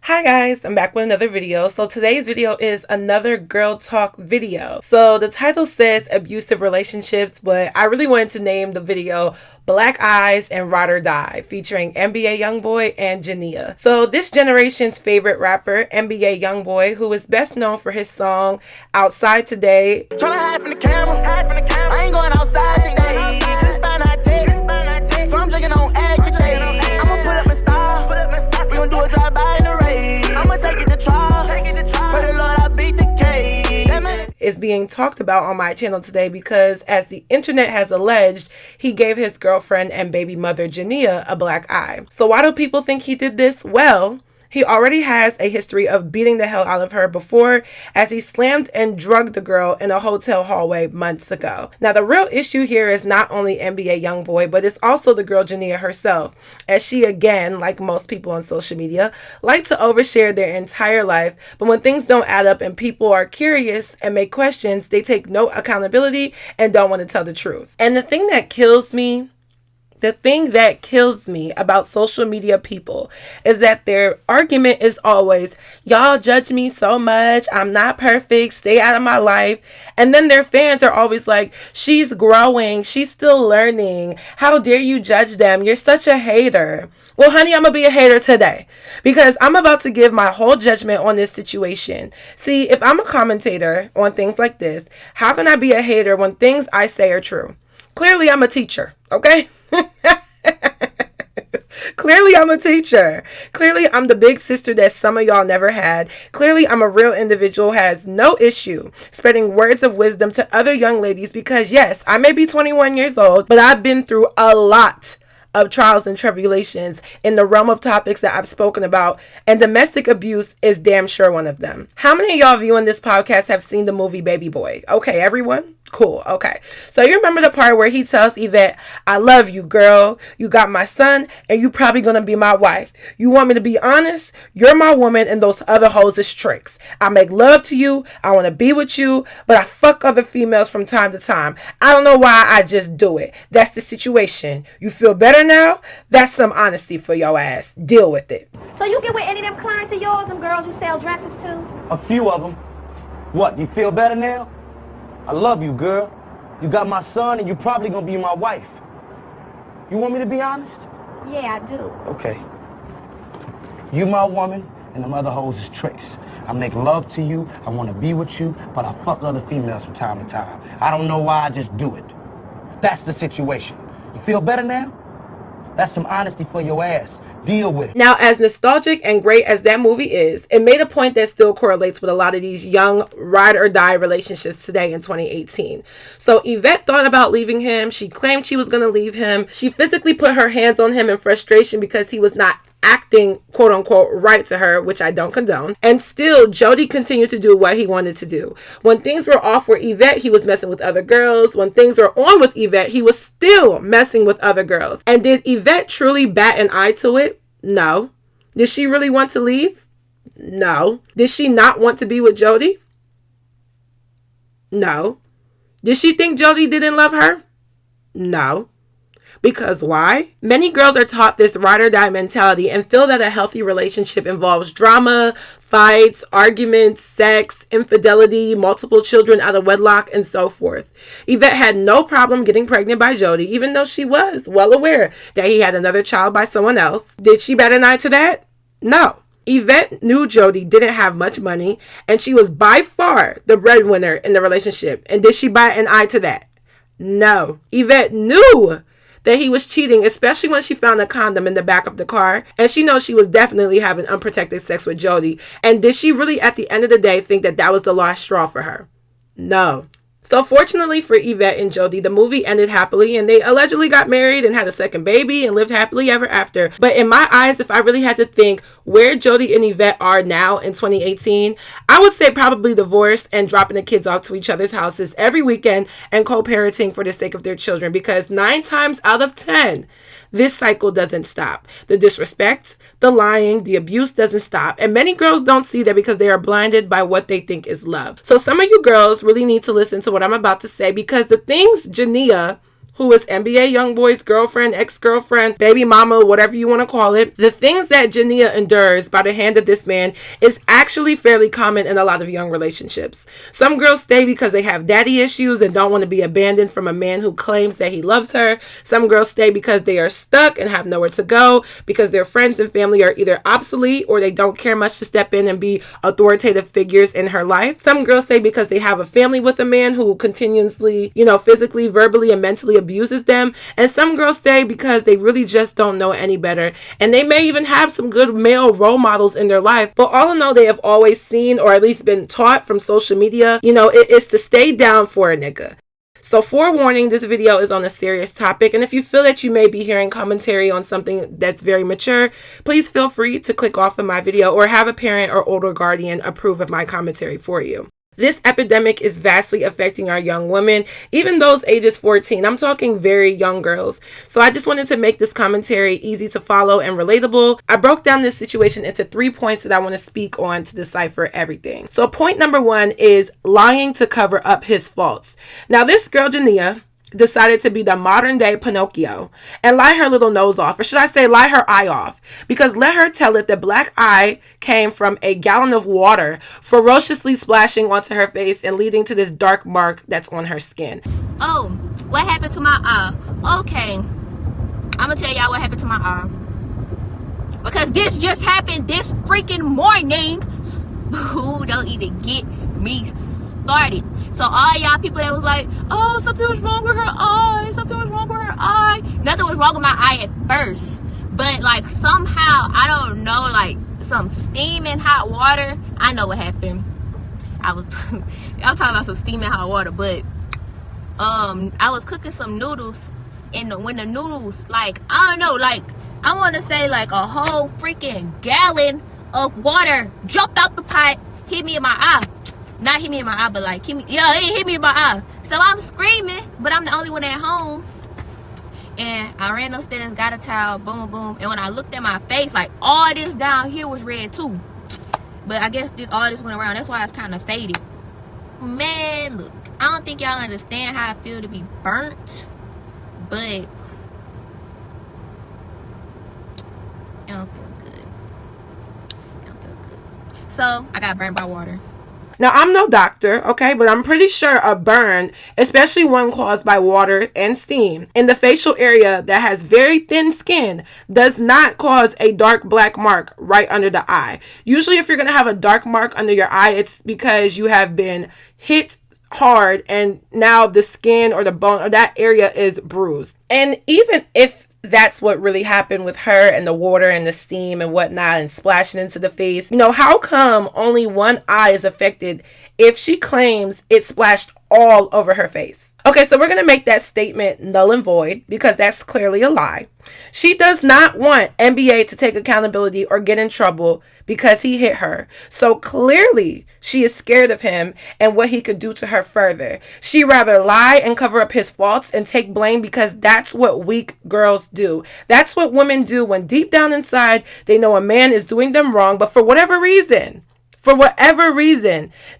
Hi guys, I'm back with another video. So today's video is another girl talk video. So the title says abusive relationships, but I really wanted to name the video Black Eyes and Ride or Die, featuring NBA Youngboy and Jania. So this generation's favorite rapper, NBA Youngboy, who is best known for his song Outside Today. Tryna hide from the camera, I ain't going outside today. Couldn't find a tech, so I'm drinking on egg today. I'ma put up a star, we gon' do a drive-by in the rain. I'ma take it to trial, pray the Lord I beat the case. Is being talked about on my channel today because, as the internet has alleged, he gave his girlfriend and baby mother Jania a black eye. So why do people think he did this? Well, he already has a history of beating the hell out of her before, as he slammed and drugged the girl in a hotel hallway months ago. Now, the real issue here is not only NBA Youngboy, but it's also the girl Jania herself, as she, again, like most people on social media, like to overshare their entire life, but when things don't add up and people are curious and make questions, they take no accountability and don't want to tell the truth. And the thing that kills me about social media people is that their argument is always, y'all judge me so much, I'm not perfect, stay out of my life. And then their fans are always like, she's growing, she's still learning, how dare you judge them, you're such a hater. Well, honey, I'm going to be a hater today because I'm about to give my whole judgment on this situation. See, if I'm a commentator on things like this, how can I be a hater when things I say are true? Clearly, I'm a teacher, okay? Clearly, I'm a teacher. Clearly, I'm the big sister that some of y'all never had. Clearly, I'm a real individual who has no issue spreading words of wisdom to other young ladies because, yes, I may be 21 years old, but I've been through a lot of trials and tribulations in the realm of topics that I've spoken about, and domestic abuse is damn sure one of them. How many of y'all viewing this podcast have seen the movie Baby Boy? Okay, everyone? Cool. Okay. So you remember the part where he tells Yvette, I love you, girl. You got my son and you probably going to be my wife. You want me to be honest? You're my woman and those other hoes is tricks. I make love to you. I want to be with you, but I fuck other females from time to time. I don't know why, I just do it. That's the situation. You feel better now? That's some honesty for your ass. Deal with it. So you get with any of them clients of yours, them girls you sell dresses to? A few of them. What, you feel better now? I love you, girl. You got my son and you probably gonna be my wife. You want me to be honest? Yeah, I do. Okay. You my woman and them other hoes is tricks. I make love to you, I want to be with you, but I fuck other females from time to time. I don't know why, I just do it. That's the situation. You feel better now? That's some honesty for your ass. Deal with it. Now, as nostalgic and great as that movie is, it made a point that still correlates with a lot of these young ride or die relationships today in 2018. So Yvette thought about leaving him. She claimed she was going to leave him. She physically put her hands on him in frustration because he was not acting quote unquote right to her, which I don't condone. And still, Jody continued to do what he wanted to do. When things were off for Yvette, he was messing with other girls. When things were on with Yvette, he was still messing with other girls. And did Yvette truly bat an eye to it? No. Did she really want to leave? No. Did she not want to be with Jody? No. Did she think Jody didn't love her? No. Because why? Many girls are taught this ride or die mentality and feel that a healthy relationship involves drama, fights, arguments, sex, infidelity, multiple children out of wedlock, and so forth. Yvette had no problem getting pregnant by Jody, even though she was well aware that he had another child by someone else. Did she bat an eye to that? No. Yvette knew Jody didn't have much money, and she was by far the breadwinner in the relationship. And did she bat an eye to that? No. Yvette knew that he was cheating, especially when she found a condom in the back of the car. And she knows she was definitely having unprotected sex with Jody. And did she really, at the end of the day, think that that was the last straw for her? No. So fortunately for Yvette and Jody, the movie ended happily and they allegedly got married and had a second baby and lived happily ever after. But in my eyes, if I really had to think where Jody and Yvette are now in 2018, I would say probably divorced and dropping the kids off to each other's houses every weekend and co-parenting for the sake of their children, because 9 times out of 10, this cycle doesn't stop. The disrespect, the lying, the abuse doesn't stop. And many girls don't see that because they are blinded by what they think is love. So some of you girls really need to listen to what I'm about to say, because the things Jania who is NBA Youngboy's girlfriend, ex-girlfriend, baby mama, whatever you want to call it, the things that Jania endures by the hand of this man is actually fairly common in a lot of young relationships. Some girls stay because they have daddy issues and don't want to be abandoned from a man who claims that he loves her. Some girls stay because they are stuck and have nowhere to go because their friends and family are either obsolete or they don't care much to step in and be authoritative figures in her life. Some girls stay because they have a family with a man who continuously, physically, verbally, and mentally abuses them. And some girls stay because they really just don't know any better. And they may even have some good male role models in their life. But all in all, they have always seen or at least been taught from social media, it is to stay down for a nigga. So forewarning, this video is on a serious topic. And if you feel that you may be hearing commentary on something that's very mature, please feel free to click off of my video or have a parent or older guardian approve of my commentary for you. This epidemic is vastly affecting our young women, even those ages 14. I'm talking very young girls. So I just wanted to make this commentary easy to follow and relatable. I broke down this situation into 3 points that I want to speak on to decipher everything. So point number 1 is lying to cover up his faults. Now this girl, Jania, decided to be the modern day Pinocchio and lie her little nose off, or should I say lie her eye off, because let her tell it the black eye came from a gallon of water ferociously splashing onto her face and leading to this dark mark that's on her skin. Oh, what happened to my eye? Okay, I'm gonna tell y'all what happened to my eye, because this just happened this freaking morning. Ooh, don't even get me started. So all y'all people that was like, oh, something was wrong with her eye, nothing was wrong with my eye at first, but like somehow, I don't know, like some steaming hot water. I know what happened. I'm talking about some steaming hot water, but I was cooking some noodles, and when the noodles, like, I don't know, like, I want to say like a whole freaking gallon of water jumped out the pot, hit me in my eye. Not hit me in my eye, but like it hit me in my eye. So I'm screaming, but I'm the only one at home. And I ran upstairs, got a towel, boom, boom. And when I looked at my face, like all this down here was red too. But I guess all this went around. That's why it's kind of faded. Man, look, I don't think y'all understand how I feel to be burnt, but it don't feel good. It don't feel good. So I got burnt by water. Now, I'm no doctor, okay, but I'm pretty sure a burn, especially one caused by water and steam, in the facial area that has very thin skin does not cause a dark black mark right under the eye. Usually, if you're going to have a dark mark under your eye, it's because you have been hit hard and now the skin or the bone or that area is bruised. And even if that's what really happened with her and the water and the steam and whatnot and splashing into the face, how come only one eye is affected if she claims it splashed all over her face? Okay, so we're going to make that statement null and void because that's clearly a lie. She does not want NBA to take accountability or get in trouble because he hit her. So clearly she is scared of him and what he could do to her further. She rather lie and cover up his faults and take blame because that's what weak girls do. That's what women do when deep down inside they know a man is doing them wrong, but for whatever reason,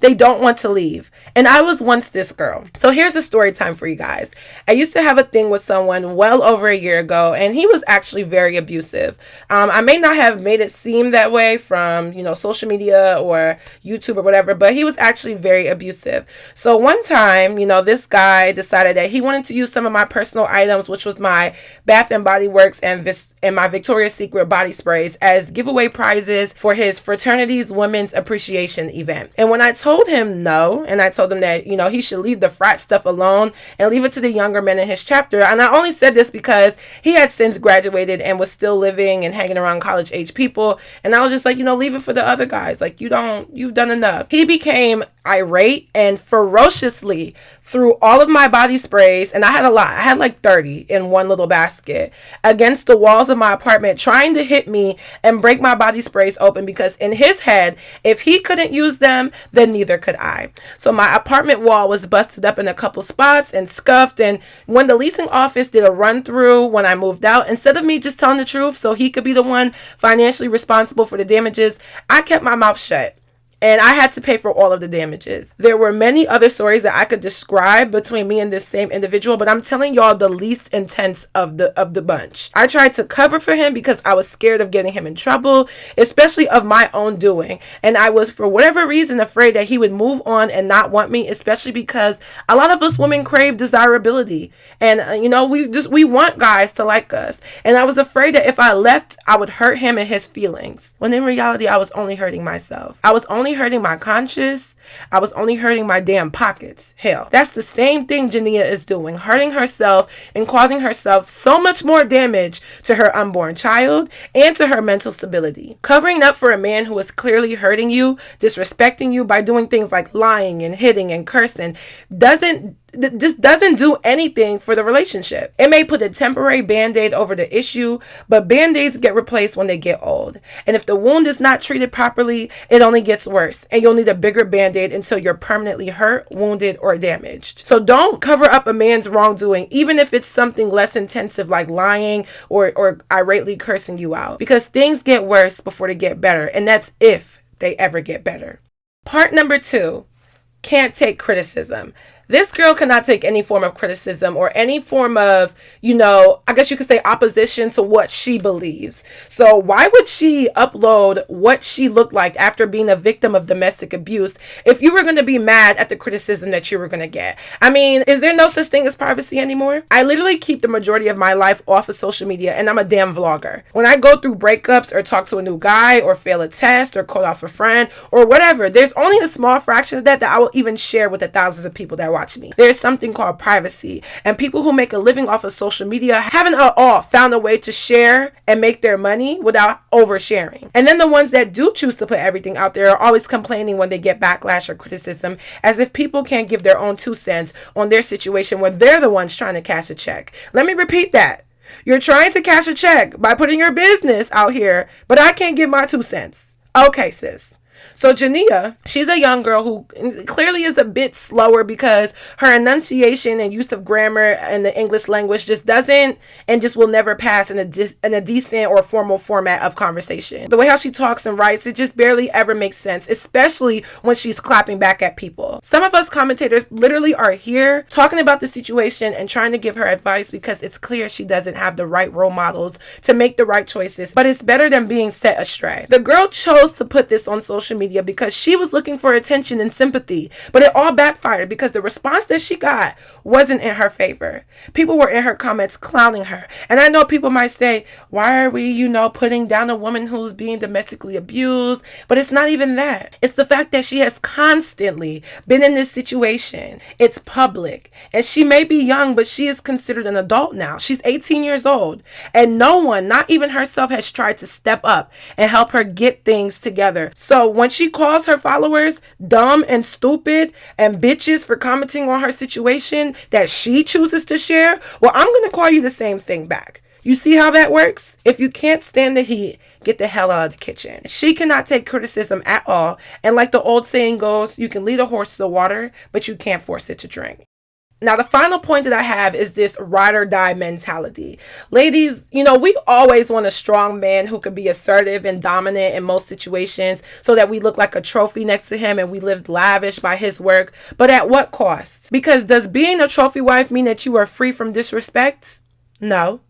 they don't want to leave. And I was once this girl. So here's a story time for you guys. I used to have a thing with someone well over a year ago, and he was actually very abusive. I may not have made it seem that way from, social media or YouTube or whatever, but he was actually very abusive. So one time, this guy decided that he wanted to use some of my personal items, which was my Bath and Body Works and my Victoria's Secret body sprays, as giveaway prizes for his fraternity's Women's Appreciation event. And when I told him no, and I told him that, he should leave the frat stuff alone and leave it to the younger men in his chapter. And I only said this because he had since graduated and was still living and hanging around college age people. And I was just like, leave it for the other guys. Like, you've done enough. He became irate and ferociously threw all of my body sprays, and I had a lot. I had like 30 in one little basket against the walls of my apartment, trying to hit me and break my body sprays open because in his head, if he couldn't use them, then neither could I. So my apartment wall was busted up in a couple spots and scuffed. And when the leasing office did a run through when I moved out, instead of me just telling the truth so he could be the one financially responsible for the damages, I kept my mouth shut. and I had to pay for all of the damages. There were many other stories that I could describe between me and this same individual, but I'm telling y'all the least intense of the bunch. I tried to cover for him because I was scared of getting him in trouble, especially of my own doing. And I was, for whatever reason, afraid that he would move on and not want me, especially because a lot of us women crave desirability. And, we want guys to like us. And I was afraid that if I left, I would hurt him and his feelings. When in reality, I was only hurting myself. I was only hurting my conscience. I was only hurting my damn pockets. Hell, that's the same thing Jania is doing, hurting herself and causing herself so much more damage to her unborn child and to her mental stability. Covering up for a man who is clearly hurting you, disrespecting you by doing things like lying and hitting and cursing doesn't do anything for the relationship. It may put a temporary band-aid over the issue, but band-aids get replaced when they get old. And if the wound is not treated properly, it only gets worse, and you'll need a bigger band-aid until you're permanently hurt, wounded, or damaged. So don't cover up a man's wrongdoing, even if it's something less intensive like lying or irately cursing you out, because things get worse before they get better, and that's if they ever get better. Part number 2, can't take criticism. This girl cannot take any form of criticism or any form of, I guess you could say opposition to what she believes. So why would she upload what she looked like after being a victim of domestic abuse if you were going to be mad at the criticism that you were going to get? I mean, is there no such thing as privacy anymore? I literally keep the majority of my life off of social media, and I'm a damn vlogger. When I go through breakups or talk to a new guy or fail a test or call off a friend or whatever, there's only a small fraction of that I will even share with the thousands of people that watch me. There's something called privacy, and people who make a living off of social media haven't at all found a way to share and make their money without oversharing. And then the ones that do choose to put everything out there are always complaining when they get backlash or criticism, as if people can't give their own 2 cents on their situation when they're the ones trying to cash a check. Let me repeat that. You're trying to cash a check by putting your business out here, but I can't give my 2 cents. Okay, sis. So Jania, she's a young girl who clearly is a bit slower because her enunciation and use of grammar and the English language just doesn't and just will never pass in a decent or formal format of conversation. The way how she talks and writes, it just barely ever makes sense, especially when she's clapping back at people. Some of us commentators literally are here talking about the situation and trying to give her advice because it's clear she doesn't have the right role models to make the right choices, but it's better than being set astray. The girl chose to put this on social media because she was looking for attention and sympathy, but it all backfired because the response that she got wasn't in her favor. People were in her comments clowning her, and I know people might say, why are we putting down a woman who's being domestically abused? But it's not even that. It's the fact that she has constantly been in this situation. It's public, and she may be young, but she is considered an adult now. She's 18 years old, and no one, not even herself, has tried to step up and help her get things together. So when she calls her followers dumb and stupid and bitches for commenting on her situation that she chooses to share, well, I'm going to call you the same thing back. You see how that works? If you can't stand the heat, get the hell out of the kitchen. She cannot take criticism at all. And like the old saying goes, you can lead a horse to the water, but you can't force it to drink. Now, the final point that I have is this ride or die mentality. Ladies, we always want a strong man who could be assertive and dominant in most situations so that we look like a trophy next to him and we live lavish by his work. But at what cost? Because does being a trophy wife mean that you are free from disrespect? No.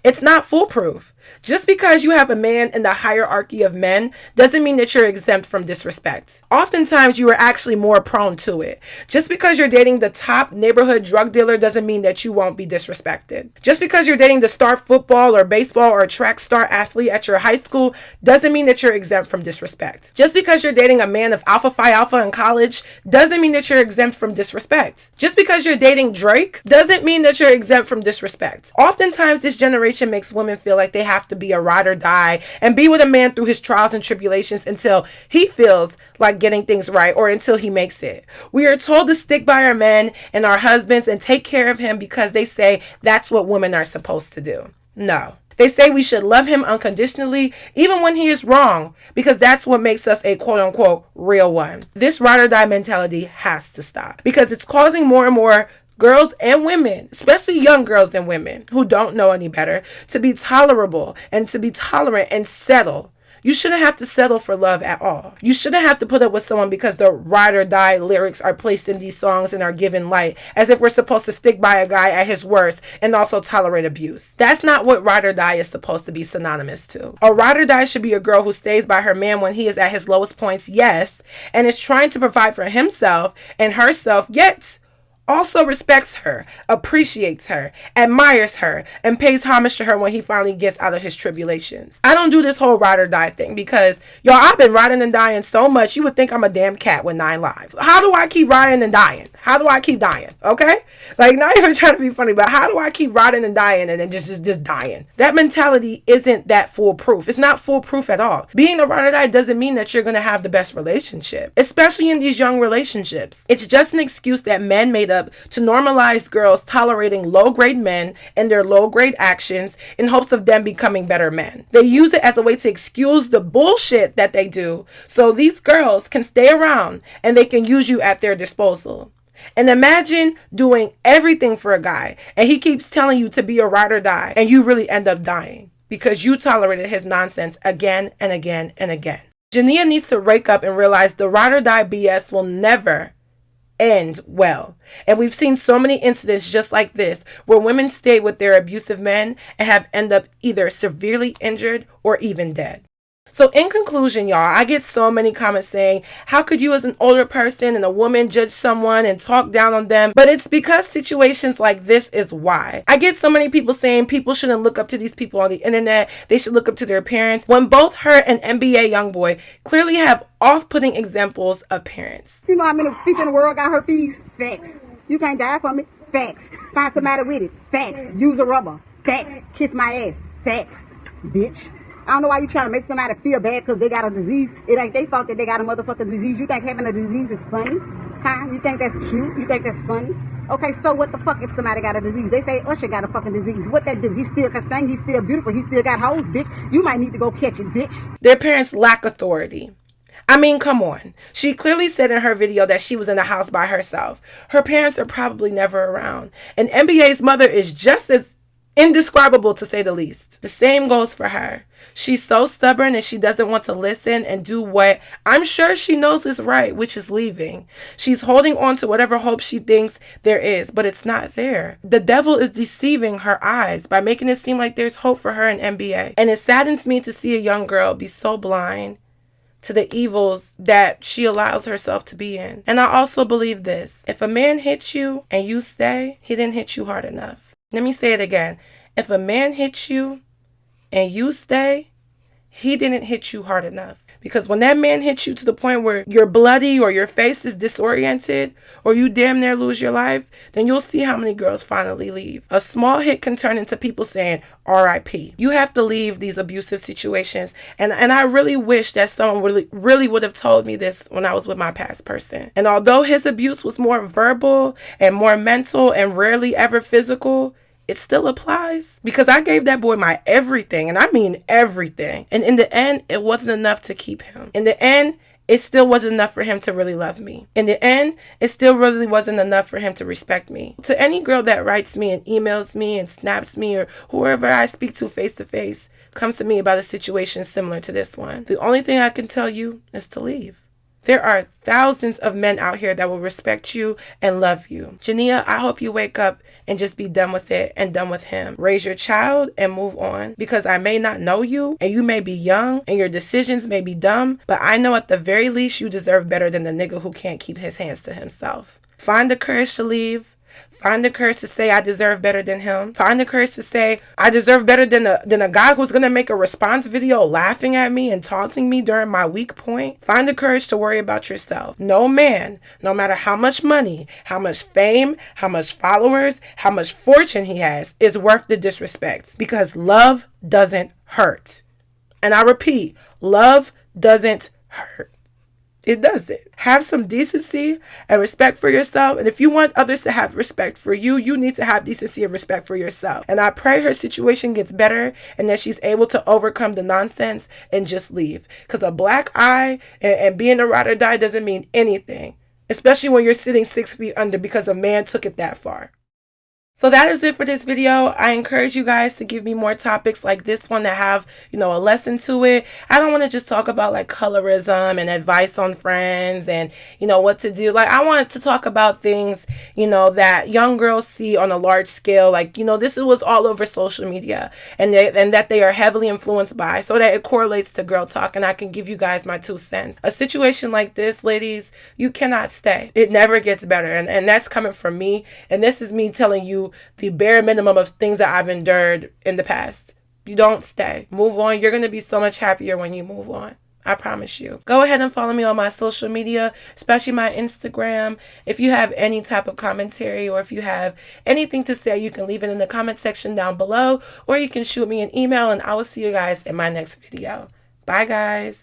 It's not foolproof. Just because you have a man in the hierarchy of men doesn't mean that you're exempt from disrespect. Oftentimes, you are actually more prone to it. Just because you're dating the top neighborhood drug dealer doesn't mean that you won't be disrespected. Just because you're dating the star football or baseball or track star athlete at your high school doesn't mean that you're exempt from disrespect. Just because you're dating a man of Alpha Phi Alpha in college doesn't mean that you're exempt from disrespect. Just because you're dating Drake doesn't mean that you're exempt from disrespect. Oftentimes, this generation makes women feel like they have to be a ride or die and be with a man through his trials and tribulations until he feels like getting things right or until he makes it. We are told to stick by our men and our husbands and take care of him because they say that's what women are supposed to do. No. They say we should love him unconditionally even when he is wrong because that's what makes us a quote-unquote real one. This ride or die mentality has to stop because it's causing more and more girls and women, especially young girls and women who don't know any better, to be tolerable and to be tolerant and settle You shouldn't have to settle for love at all. You shouldn't have to put up with someone because the ride or die lyrics are placed in these songs and are given light, as if we're supposed to stick by a guy at his worst and also tolerate abuse. That's not what ride or die is supposed to be synonymous to. A ride or die should be a girl who stays by her man when he is at his lowest points, yes, and is trying to provide for himself and herself, yet also respects her, appreciates her, admires her, and pays homage to her when he finally gets out of his tribulations. I don't do this whole ride or die thing because, y'all, I've been riding and dying so much you would think I'm a damn cat with 9 lives. How do I keep riding and dying? How do I keep dying? Okay? Like, not even trying to be funny, but how do I keep riding and dying and then just dying? That mentality isn't that foolproof. It's not foolproof at all. Being a ride or die doesn't mean that you're going to have the best relationship, especially in these young relationships. It's just an excuse that men made up to normalize girls tolerating low-grade men and their low-grade actions in hopes of them becoming better men. They use it as a way to excuse the bullshit that they do so these girls can stay around and they can use you at their disposal. And imagine doing everything for a guy and he keeps telling you to be a ride or die and you really end up dying because you tolerated his nonsense again and again and again. Jania needs to wake up and realize the ride or die BS will never end well. And we've seen so many incidents just like this where women stay with their abusive men and have end up either severely injured or even dead. So in conclusion, y'all, I get so many comments saying, how could you as an older person and a woman judge someone and talk down on them? But it's because situations like this is why. I get so many people saying people shouldn't look up to these people on the internet. They should look up to their parents. When both her and NBA Youngboy clearly have off-putting examples of parents. You know how many people in the world got herpes? Facts. You can't die from it? Facts. Find somebody with it? Facts. Use a rubber? Facts. Kiss my ass? Facts. Bitch. I don't know why you trying to make somebody feel bad because they got a disease. It ain't their fault that they got a motherfucking disease. You think having a disease is funny? Huh? You think that's cute? You think that's funny? Okay, so what the fuck if somebody got a disease? They say Usher got a fucking disease. What that do? He still can sing. He's still beautiful. He still got hoes, bitch. You might need to go catch it, bitch. Their parents lack authority. I mean, come on. She clearly said in her video that she was in the house by herself. Her parents are probably never around. And NBA's mother is just as indescribable, to say the least. The same goes for her. She's so stubborn and she doesn't want to listen and do what I'm sure she knows is right, which is leaving. She's holding on to whatever hope she thinks there is, but it's not there. The devil is deceiving her eyes by making it seem like there's hope for her in NBA. And it saddens me to see a young girl be so blind to the evils that she allows herself to be in. And I also believe this. If a man hits you and you stay, he didn't hit you hard enough. Let me say it again. If a man hits you and you stay, he didn't hit you hard enough. Because when that man hits you to the point where you're bloody or your face is disoriented or you damn near lose your life, then you'll see how many girls finally leave. A small hit can turn into people saying R.I.P. You have to leave these abusive situations. And I really wish that someone really would have told me this when I was with my past person. And although his abuse was more verbal and more mental and rarely ever physical, it still applies because I gave that boy my everything, and I mean everything. And in the end, it wasn't enough to keep him. In the end, it still wasn't enough for him to really love me. In the end, it still really wasn't enough for him to respect me. To any girl that writes me and emails me and snaps me or whoever I speak to face, comes to me about a situation similar to this one, the only thing I can tell you is to leave. There are thousands of men out here that will respect you and love you. Jania, I hope you wake up and just be done with it and done with him. Raise your child and move on, because I may not know you and you may be young and your decisions may be dumb, but I know at the very least you deserve better than the nigga who can't keep his hands to himself. Find the courage to leave. Find the courage to say I deserve better than him. Find the courage to say I deserve better than a guy who's going to make a response video laughing at me and taunting me during my weak point. Find the courage to worry about yourself. No man, no matter how much money, how much fame, how much followers, how much fortune he has, is worth the disrespect, because love doesn't hurt. And I repeat, love doesn't hurt. It doesn't. Have some decency and respect for yourself. And if you want others to have respect for you, you need to have decency and respect for yourself. And I pray her situation gets better and that she's able to overcome the nonsense and just leave. Because a black eye and being a ride or die doesn't mean anything. Especially when you're sitting 6 feet under because a man took it that far. So that is it for this video. I encourage you guys to give me more topics like this one that have, a lesson to it. I don't want to just talk about like colorism and advice on friends and, what to do. Like I wanted to talk about things, that young girls see on a large scale. Like, this was all over social media and that they are heavily influenced by, so that it correlates to girl talk, and I can give you guys my 2 cents. A situation like this, ladies, you cannot stay. It never gets better. And that's coming from me. And this is me telling you the bare minimum of things that I've endured in the past. You don't stay. Move on. You're going to be so much happier when you move on. I promise you. Go ahead and follow me on my social media, especially my Instagram. If you have any type of commentary or if you have anything to say, you can leave it in the comment section down below, or you can shoot me an email, and I will see you guys in my next video. Bye, guys.